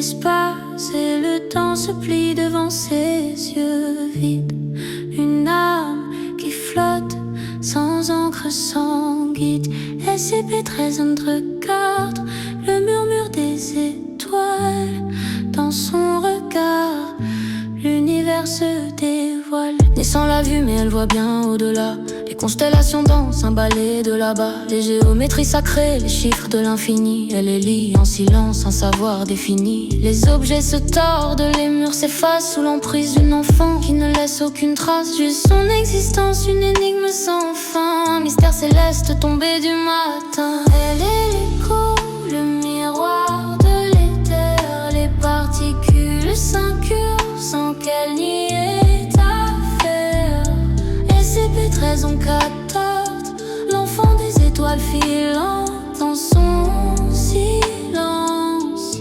espace et le temps se plie devant ses yeux vides. Une âme qui flotte sans encre, sans guide. SCP-13 regarde le murmure des étoiles dans son regard. L'univers se dévoile. Naissant la vue, mais elle voit bien au-delà. Les constellations dansent un ballet de là-bas. Les géométries sacrées, les chiffres de l'infini. Elle les lit en silence, un savoir défini. Les objets se tordent, les murs s'effacent sous l'emprise d'une enfant qui ne laisse aucune trace. Juste son existence, une énigme sans fin. Mystère céleste tombé du matin. Elle est l'écho, le miroir de l'éther. Les particules s'incurvent sans qu'elle n'y ait affaire. SCP-13 en 14, l'enfant des étoiles filant dans son silence.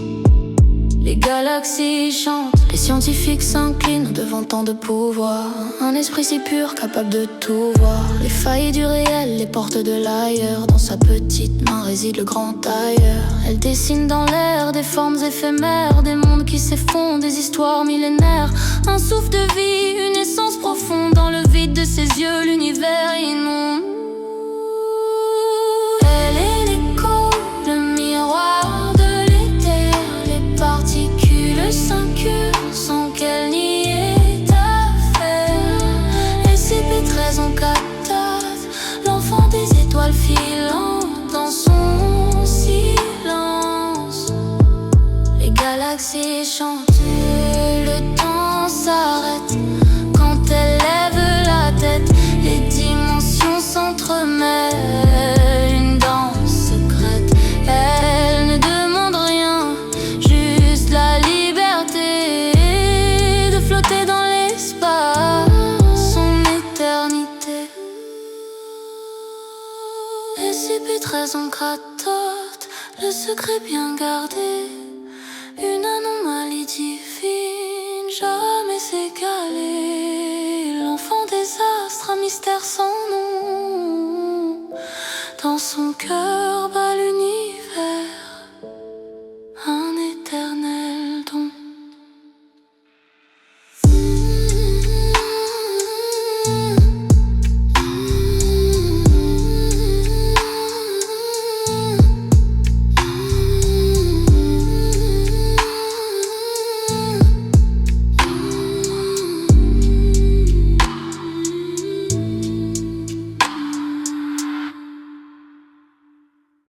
Les galaxies chantent, les scientifiques s'inclinent devant tant de pouvoir. Un esprit si pur, capable de tout voir. Les failles du réel, les portes de l'ailleurs. Dans sa petite main réside le grand ailleurs. Elle dessine dans l'air des formes éphémères, des mondes qui s'effondrent, des histoires millénaires. Un souffle de vie, une essence profonde. Dans le vide de ses yeux, l'univers inonde. Elle est l'écho, le miroir de l'éther. Les particules s'incurvent sans qu'elle n'y ait affaire. SCP-13 en 14, l'enfant des étoiles filant dans son silence. Les galaxies chantent, le temps s'arrête quand elle lève la tête. Les dimensions s'entremêlent, une danse secrète. Elle ne demande rien, juste la liberté de flotter dans l'espace, son éternité. SCP-13 en 14, le secret bien gardé. Une anomalie divine, jamais égalée. L'enfant des astres, un mystère sans nom. Dans son cœur bat l'univers.